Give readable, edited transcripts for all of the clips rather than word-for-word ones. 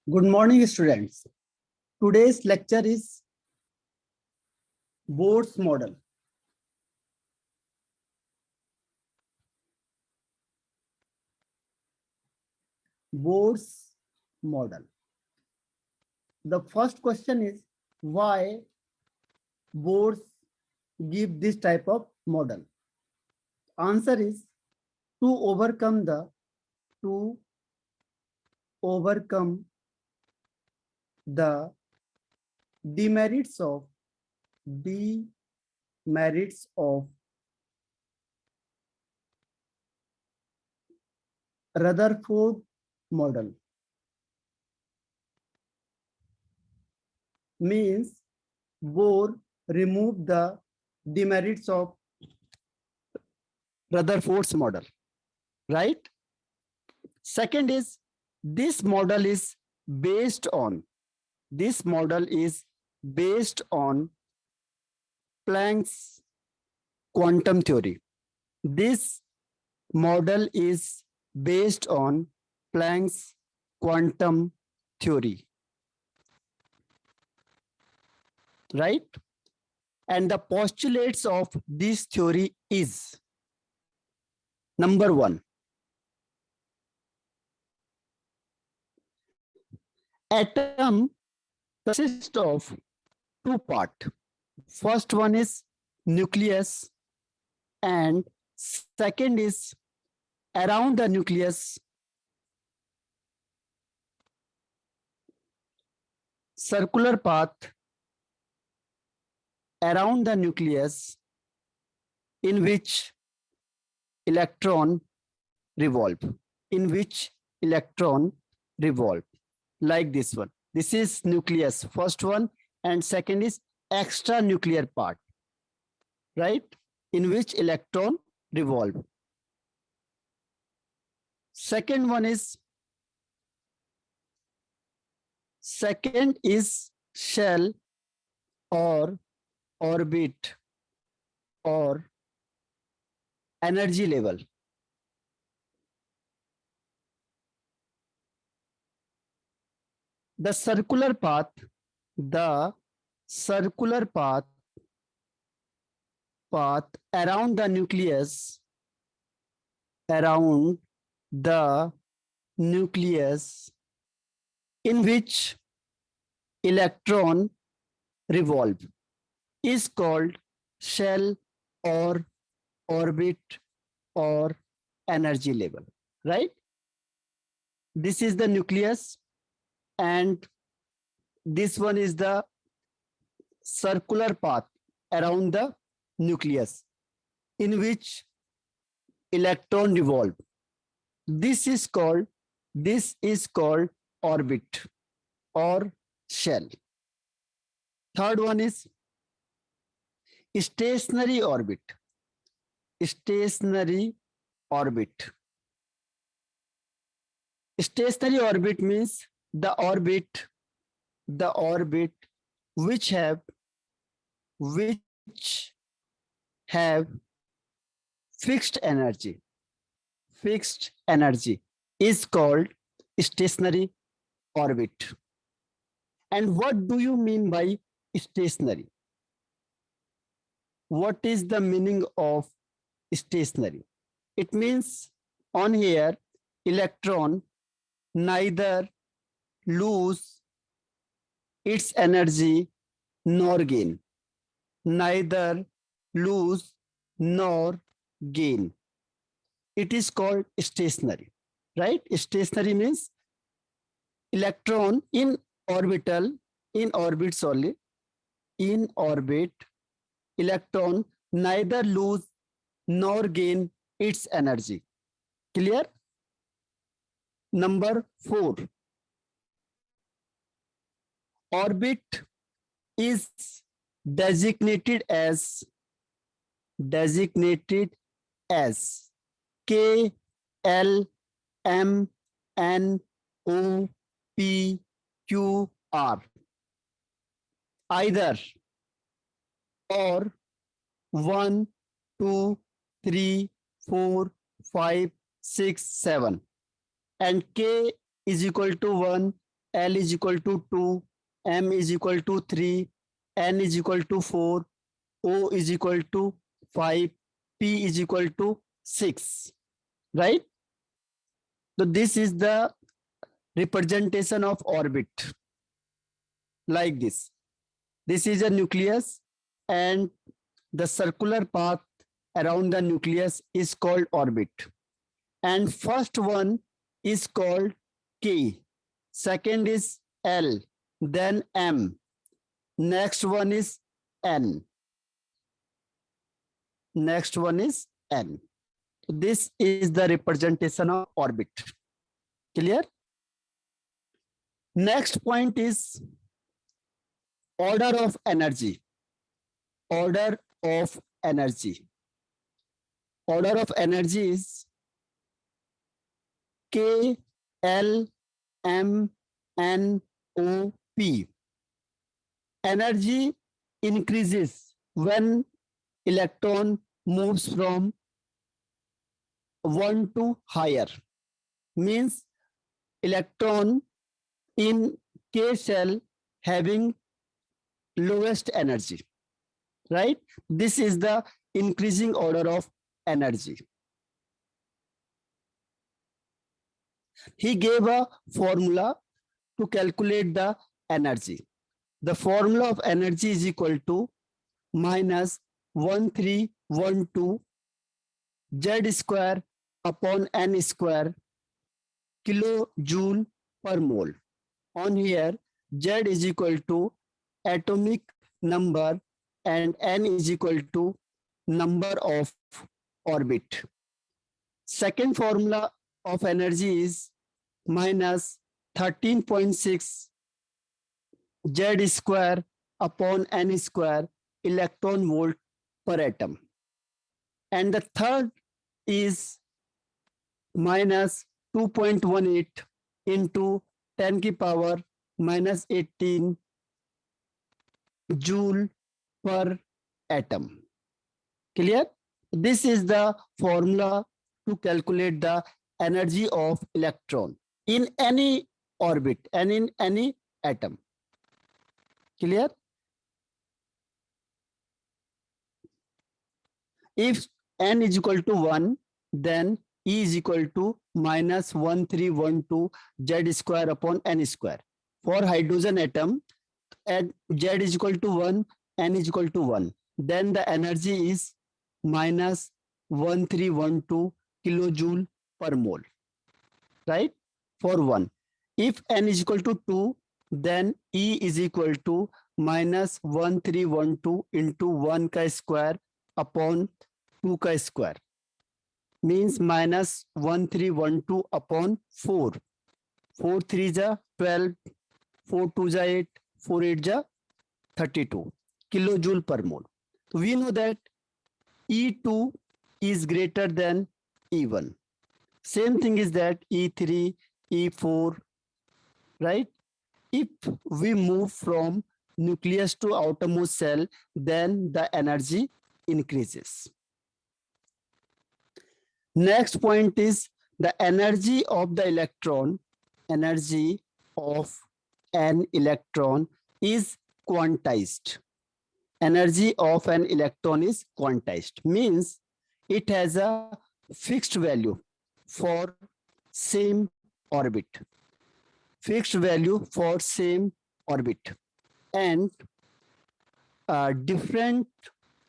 Good morning, students. Today's lecture is Bohr's model. Bohr's model. The first question is why Bohr's give this type of model. Answer is to overcome the demerits of Rutherford model. Means Bohr removed the demerits of Rutherford's model, right? Second is this model is based on Planck's quantum theory. This model is based on Planck's quantum theory, right? And the postulates of this theory is number one, atom consists of two parts. First one is nucleus and second is around the nucleus circular path around the nucleus in which electron revolve, like this one. This is nucleus, first one, and second is extra nuclear part, right? In which electron revolve. Second is shell or orbit or energy level. The circular path around the nucleus in which electron revolve is called shell or orbit or energy level, right? This is the nucleus and this one is the circular path around the nucleus in which electron revolve. This is called orbit or shell. Third one is stationary orbit. Stationary orbit means the orbit which have fixed energy is called stationary orbit. And what do you mean by stationary? What is the meaning of stationary? It means on here electron neither lose its energy nor gain. Neither lose nor gain. It is called stationary, right? Stationary means electron in orbit, electron neither lose nor gain its energy. Clear? Number 4. Orbit is designated as K, L, M, N, O, P, Q, R. Either or 1, 2, 3, 4, 5, 6, 7. And K is equal to 1, L is equal to 2, M is equal to 3, N is equal to 4, O is equal to 5, P is equal to 6, right? So this is the representation of orbit like this. This is a nucleus and the circular path around the nucleus is called orbit. And first one is called K, second is L, then M, next one is N. Next one is N. This is the representation of orbit. Clear? Next point is order of energy. Order of energy. Order of energy is K, L, M, N, O, P. Energy increases when electron moves from 1 to higher. Means electron in K shell having lowest energy, right? This is the increasing order of energy. He gave a formula to calculate the energy. The formula of energy is equal to minus 1312 Z square upon N square kilojoule per mole. On here, Z is equal to atomic number and N is equal to number of orbit. Second formula of energy is minus 13.6 Z square upon N square electron volt per atom. And the third is minus 2.18 into 10 की power minus 18 joule per atom. Clear? This is the formula to calculate the energy of electron in any orbit and in any atom. Clear? If N is equal to 1, then E is equal to minus 1312 Z square upon N square. For hydrogen atom, at Z is equal to 1, N is equal to 1. Then the energy is minus 1312 kilojoule per mole, right? For 1. If N is equal to 2, then E is equal to minus 1312 into 1 ka square upon 2 ka square. Means minus 1312 upon 4. 4 3 ja 12, 4 2 ja 8, 4 8 ja 32 kilojoule per mole. We know that E2 is greater than E1. Same thing is that E3, E4, right? If we move from nucleus to outermost cell, then the energy increases. Next point is the energy of the electron. Energy of an electron is quantized. Energy of an electron is quantized. Means it has a fixed value for same orbit. Fixed value for same orbit. And different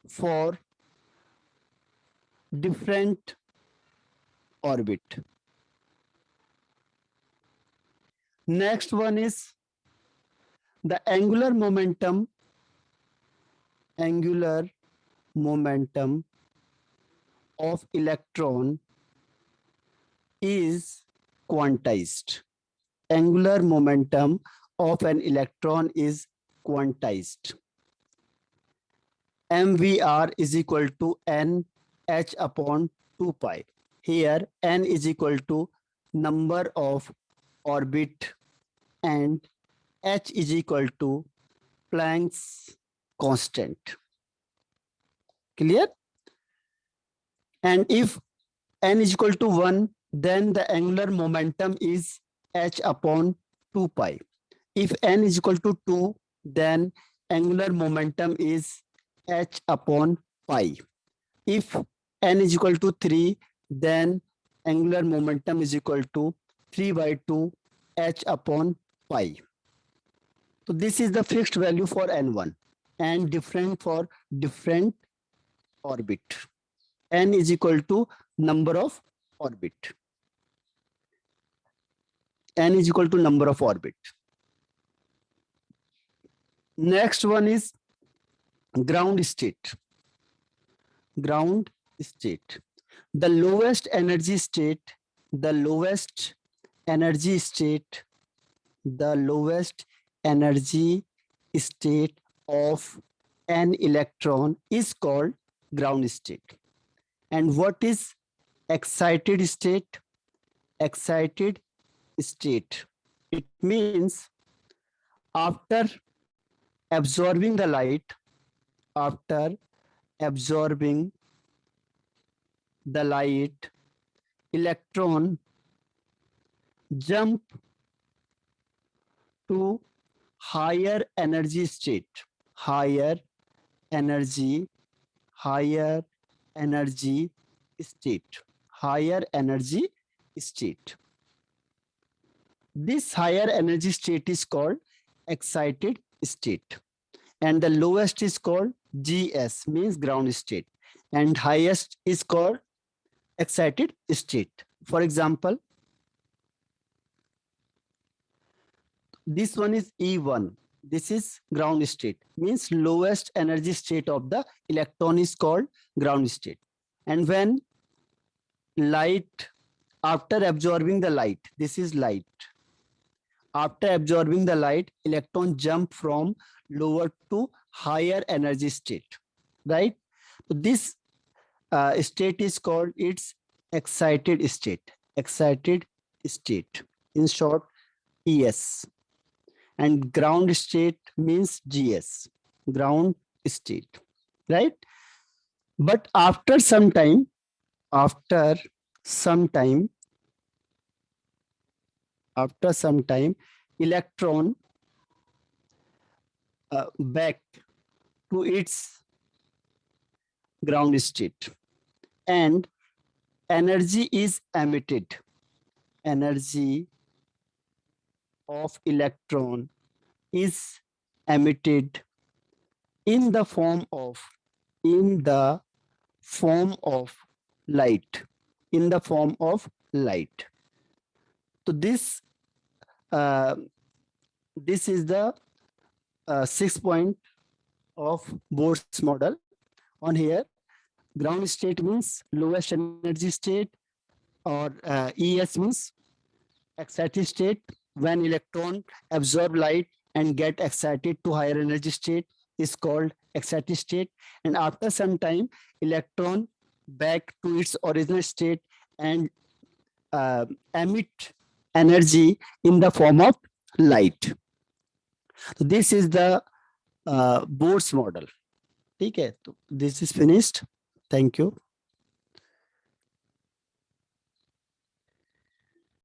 for different orbit. Next one is the angular momentum. Angular momentum of electron is quantized. Angular momentum of an electron is quantized. MVR is equal to NH upon 2 pi. Here N is equal to number of orbit and H is equal to Planck's constant. Clear? And if N is equal to 1, then the angular momentum is H upon 2 pi. If n is equal to 2, then angular momentum is h upon pi. If n is equal to 3, then angular momentum is equal to 3 by 2 h upon pi. So this is the fixed value for n1 and different for different orbit. N is equal to number of orbit. N is equal to number of orbit. Next one is ground state. Ground state. The lowest energy state, the lowest energy state, the lowest energy state of an electron is called ground state. And what is excited state? Excited state. It means after absorbing the light, after absorbing the light, electron jump to higher energy state, higher energy state, higher energy state. This higher energy state is called excited state, and the lowest is called GS, means ground state, and highest is called excited state. For example, this one is E1. This is ground state, means lowest energy state of the electron is called ground state. And when light, after absorbing the light, this is light. After absorbing the light, electron jump from lower to higher energy state, right? So this state is called its excited state, excited state, in short ES. And ground state means GS, ground state, right? But after some time, electron back to its ground state, and energy is emitted. Energy of electron is emitted in the form of light, in the form of light. So this is the 6 point of Bohr's model. On here, ground state means lowest energy state, or ES means excited state. When electron absorb light and get excited to higher energy state is called excited state. And after some time, electron back to its original state and emit energy in the form of light. So this is the Bohr's model. ठीक है, तो this is finished. Thank you.